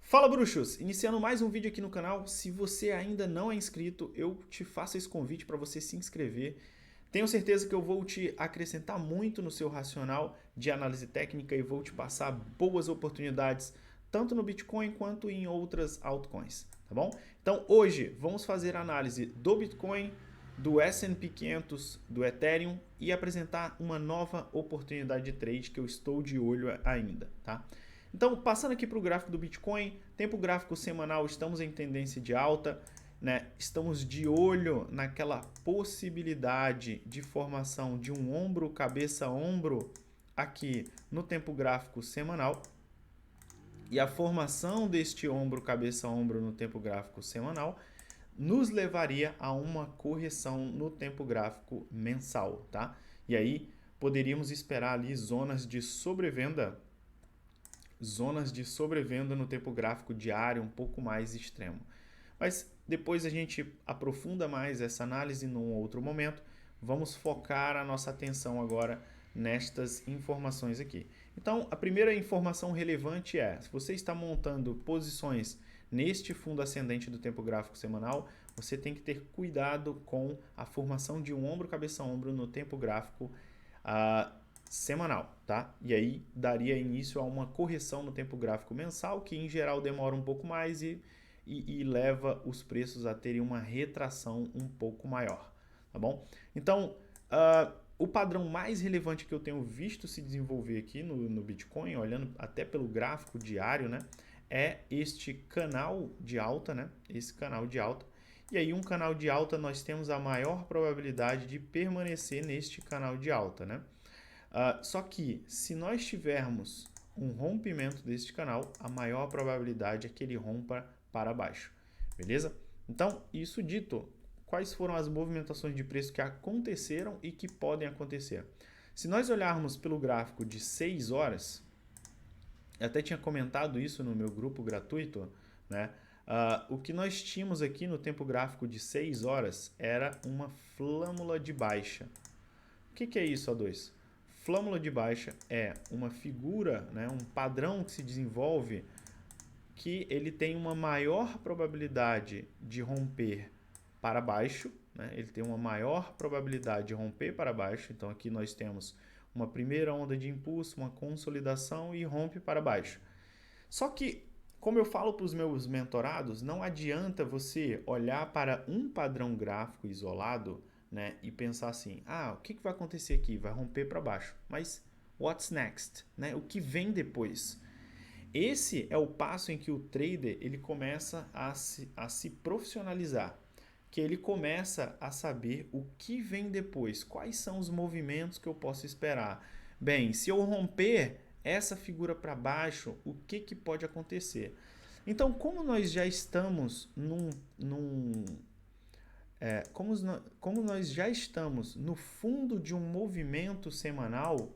Fala bruxos! Iniciando mais um vídeo aqui no canal. Se você ainda não é inscrito, eu te faço esse convite para você se inscrever. Tenho certeza que eu vou te acrescentar muito no seu racional de análise técnica e vou te passar boas oportunidades tanto no Bitcoin quanto em outras altcoins, tá bom? Então hoje vamos fazer a análise do Bitcoin, do S&P 500, do Ethereum e apresentar uma nova oportunidade de trade que eu estou de olho ainda, tá? Então, passando aqui para o gráfico do Bitcoin, tempo gráfico semanal, estamos em tendência de alta, né? Estamos de olho naquela possibilidade de formação de um ombro, cabeça, ombro aqui no tempo gráfico semanal. E a formação deste ombro, cabeça, ombro no tempo gráfico semanal nos levaria a uma correção no tempo gráfico mensal, tá? E aí poderíamos esperar ali zonas de sobrevenda no tempo gráfico diário um pouco mais extremo. Mas depois a gente aprofunda mais essa análise num outro momento. Vamos focar a nossa atenção agora nestas informações aqui. Então, a primeira informação relevante é, se você está montando posições neste fundo ascendente do tempo gráfico semanal, você tem que ter cuidado com a formação de um ombro, cabeça, ombro no tempo gráfico semanal, tá? E aí daria início a uma correção no tempo gráfico mensal, que em geral demora um pouco mais e leva os preços a terem uma retração um pouco maior, tá bom? Então, o padrão mais relevante que eu tenho visto se desenvolver aqui no Bitcoin, olhando até pelo gráfico diário, né? É este canal de alta, né? Esse canal de alta. E aí, um canal de alta, nós temos a maior probabilidade de permanecer neste canal de alta, né? Só que, se nós tivermos um rompimento deste canal, a maior probabilidade é que ele rompa para baixo, beleza? Então, isso dito, quais foram as movimentações de preço que aconteceram e que podem acontecer? Se nós olharmos pelo gráfico de 6 horas, eu até tinha comentado isso no meu grupo gratuito, né? O que nós tínhamos aqui no tempo gráfico de 6 horas era uma flâmula de baixa. O que é isso, A2? Flâmula de baixa é uma figura, né, um padrão que se desenvolve que ele tem uma maior probabilidade de romper para baixo, né? Ele tem uma maior probabilidade de romper para baixo. Então aqui nós temos uma primeira onda de impulso, uma consolidação e rompe para baixo. Só que, como eu falo para os meus mentorados, não adianta você olhar para um padrão gráfico isolado, né, e pensar assim, o que vai acontecer aqui? Vai romper para baixo. Mas what's next? Né? O que vem depois? Esse é o passo em que o trader ele começa a se profissionalizar, que ele começa a saber o que vem depois, quais são os movimentos que eu posso esperar. Bem, se eu romper essa figura para baixo, o que pode acontecer? Então, como nós já estamos como nós já estamos no fundo de um movimento semanal,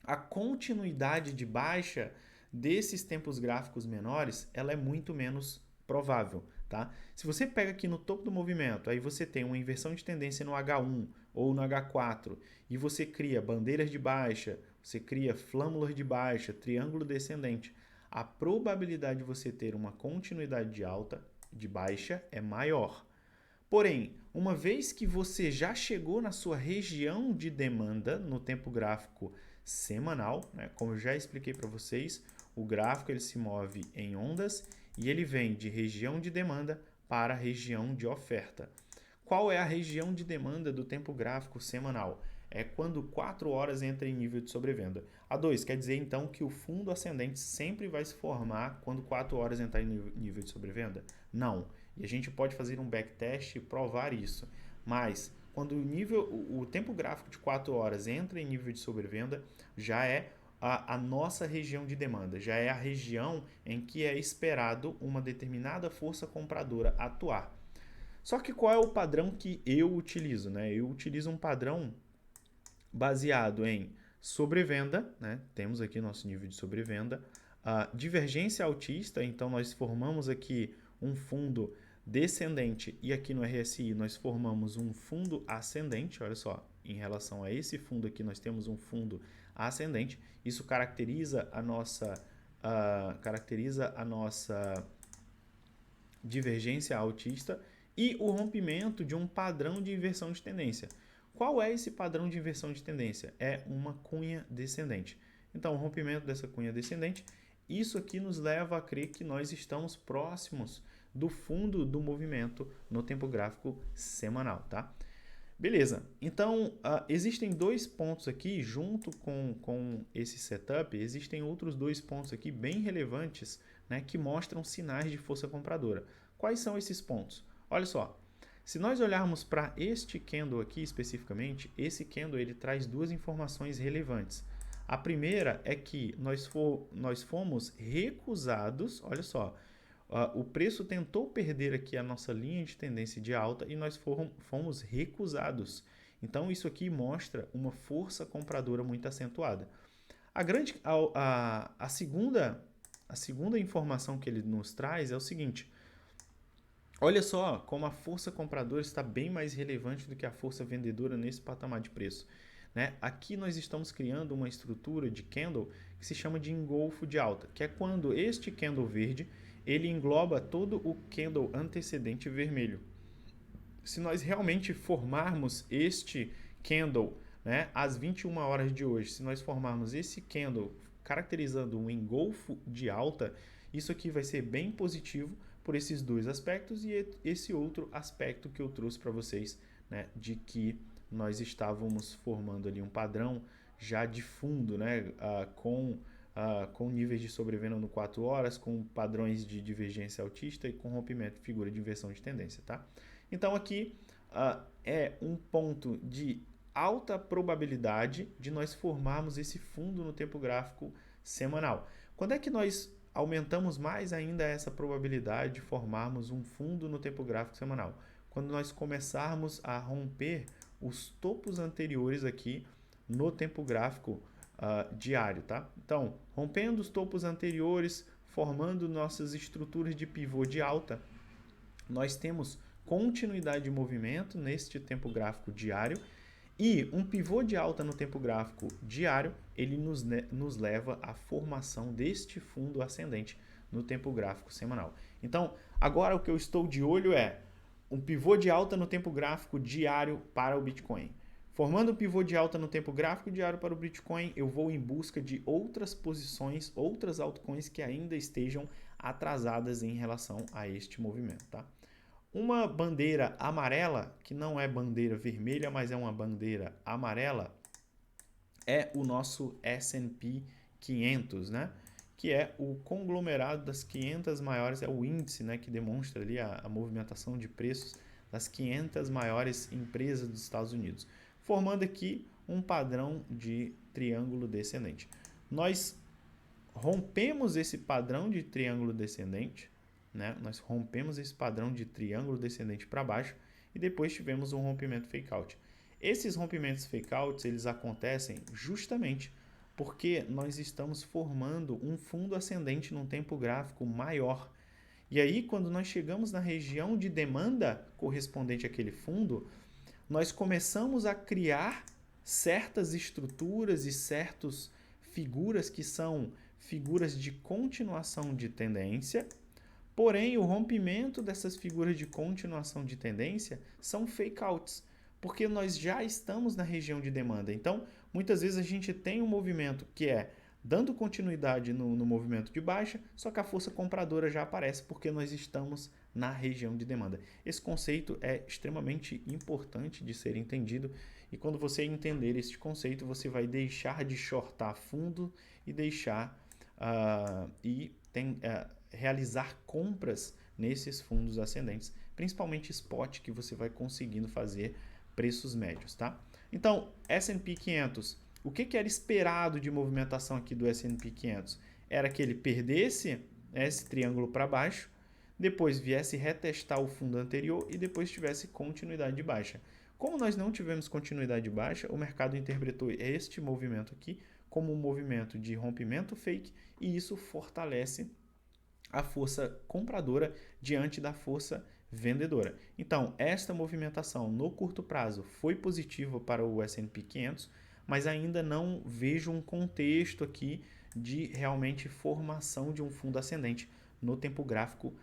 a continuidade de baixa desses tempos gráficos menores, ela é muito menos provável, tá? Se você pega aqui no topo do movimento, aí você tem uma inversão de tendência no H1 ou no H4 e você cria bandeiras de baixa, você cria flâmulas de baixa, triângulo descendente, a probabilidade de você ter uma continuidade de alta, de baixa, é maior. Porém, uma vez que você já chegou na sua região de demanda no tempo gráfico semanal, né, como eu já expliquei para vocês, o gráfico ele se move em ondas e ele vem de região de demanda para região de oferta. Qual é a região de demanda do tempo gráfico semanal? É quando 4 horas entra em nível de sobrevenda. A2 quer dizer então que o fundo ascendente sempre vai se formar quando 4 horas entrar em nível de sobrevenda? Não. E a gente pode fazer um backtest e provar isso. Mas quando o tempo gráfico de 4 horas entra em nível de sobrevenda, já é a nossa região de demanda, já é a região em que é esperado uma determinada força compradora atuar. Só que qual é o padrão que eu utilizo? Né? Eu utilizo um padrão baseado em sobrevenda, né? Temos aqui nosso nível de sobrevenda, a divergência altista, então nós formamos aqui um fundo descendente e aqui no RSI nós formamos um fundo ascendente, olha só, em relação a esse fundo aqui nós temos um fundo ascendente, isso caracteriza a nossa caracteriza a nossa divergência altista e o rompimento de um padrão de inversão de tendência. Qual é esse padrão de inversão de tendência? É uma cunha descendente. Então, o rompimento dessa cunha descendente, isso aqui nos leva a crer que nós estamos próximos do fundo do movimento no tempo gráfico semanal, tá? Beleza, então existem dois pontos aqui, junto com esse setup, existem outros dois pontos aqui bem relevantes, né, que mostram sinais de força compradora. Quais são esses pontos? Olha só, se nós olharmos para este candle aqui especificamente, esse candle ele traz duas informações relevantes. A primeira é que nós fomos recusados, olha só, o preço tentou perder aqui a nossa linha de tendência de alta e nós fomos recusados. Então, isso aqui mostra uma força compradora muito acentuada. A segunda informação que ele nos traz é o seguinte. Olha só como a força compradora está bem mais relevante do que a força vendedora nesse patamar de preço. Né? Aqui nós estamos criando uma estrutura de candle que se chama de engolfo de alta, que é quando este candle verde ele engloba todo o candle antecedente vermelho. Se nós realmente formarmos este candle, né, às 21 horas de hoje, se nós formarmos esse candle caracterizando um engolfo de alta, isso aqui vai ser bem positivo por esses dois aspectos e esse outro aspecto que eu trouxe para vocês, né, de que nós estávamos formando ali um padrão já de fundo, né, com níveis de sobrevenda no 4 horas, com padrões de divergência altista e com rompimento de figura de inversão de tendência, tá? Então aqui é um ponto de alta probabilidade de nós formarmos esse fundo no tempo gráfico semanal. Quando é que nós aumentamos mais ainda essa probabilidade de formarmos um fundo no tempo gráfico semanal? Quando nós começarmos a romper os topos anteriores aqui no tempo gráfico diário, tá? Então, rompendo os topos anteriores, formando nossas estruturas de pivô de alta, nós temos continuidade de movimento neste tempo gráfico diário e um pivô de alta no tempo gráfico diário, ele nos leva à formação deste fundo ascendente no tempo gráfico semanal. Então, agora o que eu estou de olho é um pivô de alta no tempo gráfico diário para o Bitcoin. Formando um pivô de alta no tempo gráfico diário para o Bitcoin, eu vou em busca de outras posições, outras altcoins que ainda estejam atrasadas em relação a este movimento, tá? Uma bandeira amarela, que não é bandeira vermelha, mas é uma bandeira amarela, é o nosso S&P 500, né? Que é o conglomerado das 500 maiores, é o índice, né, que demonstra ali a movimentação de preços das 500 maiores empresas dos Estados Unidos, formando aqui um padrão de triângulo descendente. Nós rompemos esse padrão de triângulo descendente, né? Nós rompemos esse padrão de triângulo descendente para baixo e depois tivemos um rompimento fake out. Esses rompimentos fake outs, eles acontecem justamente porque nós estamos formando um fundo ascendente num tempo gráfico maior. E aí, quando nós chegamos na região de demanda correspondente àquele fundo, nós começamos a criar certas estruturas e certas figuras que são figuras de continuação de tendência. Porém, o rompimento dessas figuras de continuação de tendência são fake outs, porque nós já estamos na região de demanda. Então, muitas vezes a gente tem um movimento que é dando continuidade no movimento de baixa, só que a força compradora já aparece porque nós estamos na região de demanda. Esse conceito é extremamente importante de ser entendido e quando você entender esse conceito, você vai deixar de shortar fundo e deixar realizar compras nesses fundos ascendentes, principalmente spot, que você vai conseguindo fazer preços médios, tá? Então, S&P 500, o que era esperado de movimentação aqui do S&P 500? Era que ele perdesse esse triângulo para baixo, depois viesse retestar o fundo anterior e depois tivesse continuidade de baixa. Como nós não tivemos continuidade de baixa, o mercado interpretou este movimento aqui como um movimento de rompimento fake e isso fortalece a força compradora diante da força vendedora. Então, esta movimentação no curto prazo foi positiva para o S&P 500, mas ainda não vejo um contexto aqui de realmente formação de um fundo ascendente no tempo gráfico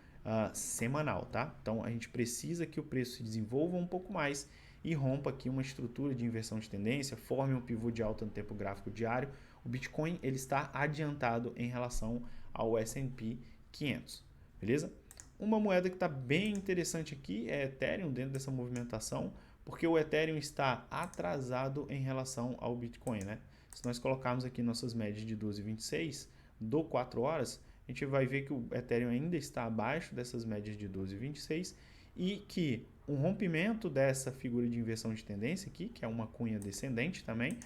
semanal, tá? Então a gente precisa que o preço se desenvolva um pouco mais e rompa aqui uma estrutura de inversão de tendência, forme um pivô de alta no tempo gráfico diário. O Bitcoin ele está adiantado em relação ao S&P 500, beleza? Uma moeda que está bem interessante aqui é Ethereum dentro dessa movimentação, porque o Ethereum está atrasado em relação ao Bitcoin, né? Se nós colocarmos aqui nossas médias de 12,26 do 4 horas, a gente vai ver que o Ethereum ainda está abaixo dessas médias de 12,26 e que um rompimento dessa figura de inversão de tendência aqui, que é uma cunha descendente também,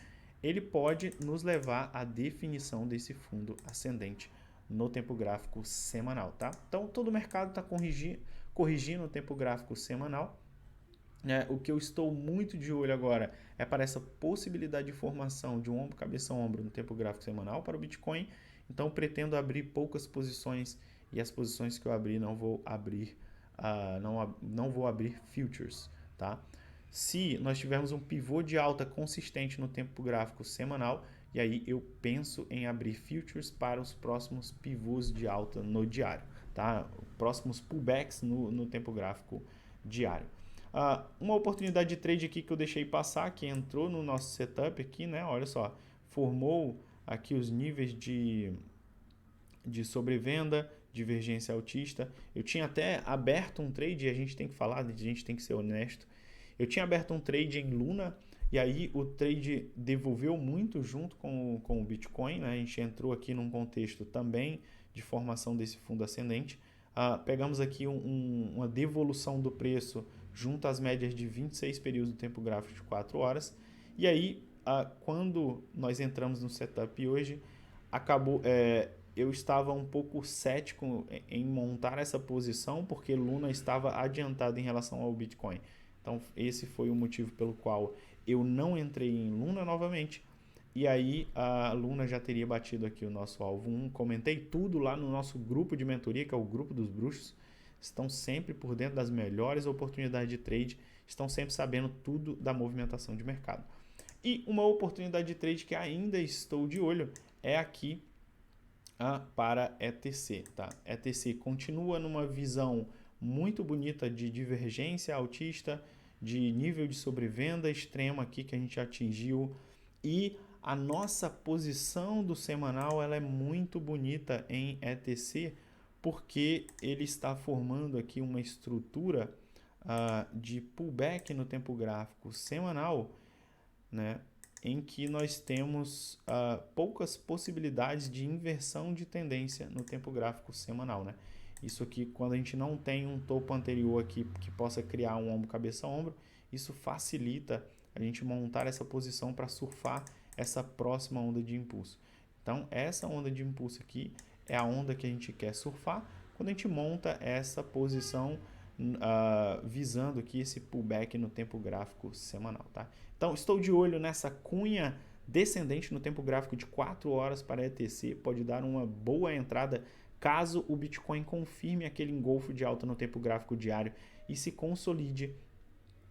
ele pode nos levar à definição desse fundo ascendente no tempo gráfico semanal, tá? Então, todo o mercado está corrigindo o tempo gráfico semanal. O que eu estou muito de olho agora é para essa possibilidade de formação de um ombro, cabeça, ombro no tempo gráfico semanal para o Bitcoin. Então, pretendo abrir poucas posições e as posições que eu abrir não vou abrir, não vou abrir futures, tá? Se nós tivermos um pivô de alta consistente no tempo gráfico semanal, e aí eu penso em abrir futures para os próximos pivôs de alta no diário, tá? Próximos pullbacks no tempo gráfico diário. Uma oportunidade de trade aqui que eu deixei passar, que entrou no nosso setup aqui, né? Olha só, formou aqui os níveis de sobrevenda, divergência altista. Eu tinha até aberto um trade, e a gente tem que falar, a gente tem que ser honesto. Eu tinha aberto um trade em Luna, e aí o trade devolveu muito junto com o Bitcoin, né? A gente entrou aqui num contexto também de formação desse fundo ascendente. Pegamos aqui uma devolução do preço junto às médias de 26 períodos do tempo gráfico de 4 horas. E aí, quando nós entramos no setup hoje, eu estava um pouco cético em montar essa posição, porque Luna estava adiantado em relação ao Bitcoin. Então, esse foi o motivo pelo qual eu não entrei em Luna novamente. E aí, a Luna já teria batido aqui o nosso alvo 1. Comentei tudo lá no nosso grupo de mentoria, que é o Grupo dos Bruxos. Estão sempre por dentro das melhores oportunidades de trade, estão sempre sabendo tudo da movimentação de mercado. E uma oportunidade de trade que ainda estou de olho é aqui para ETC, tá? ETC continua numa visão muito bonita de divergência altista, de nível de sobrevenda extremo aqui que a gente atingiu, e a nossa posição do semanal ela é muito bonita em ETC, porque ele está formando aqui uma estrutura de pullback no tempo gráfico semanal, né, em que nós temos poucas possibilidades de inversão de tendência no tempo gráfico semanal, né? Isso aqui, quando a gente não tem um topo anterior aqui que possa criar um ombro, cabeça, ombro, isso facilita a gente montar essa posição para surfar essa próxima onda de impulso. Então, essa onda de impulso aqui é a onda que a gente quer surfar quando a gente monta essa posição visando aqui esse pullback no tempo gráfico semanal, tá? Então, estou de olho nessa cunha descendente no tempo gráfico de 4 horas para ETC, pode dar uma boa entrada caso o Bitcoin confirme aquele engolfo de alta no tempo gráfico diário e se consolide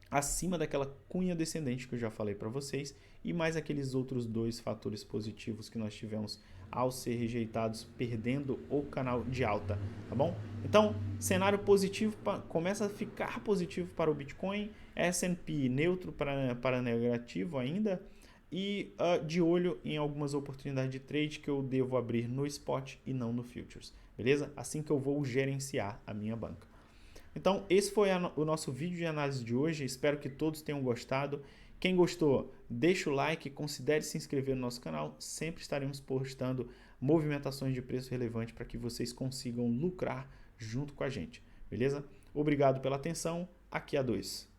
acima daquela cunha descendente que eu já falei para vocês, e mais aqueles outros dois fatores positivos que nós tivemos ao ser rejeitados, perdendo o canal de alta, tá bom? Então, cenário positivo começa a ficar positivo para o Bitcoin, S&P neutro para negativo ainda, e de olho em algumas oportunidades de trade que eu devo abrir no spot e não no futures, beleza? Assim que eu vou gerenciar a minha banca. Então, esse foi o nosso vídeo de análise de hoje. Espero que todos tenham gostado. Quem gostou, deixa o like, considere se inscrever no nosso canal. Sempre estaremos postando movimentações de preço relevante para que vocês consigam lucrar junto com a gente, beleza? Obrigado pela atenção. Aqui é a 2.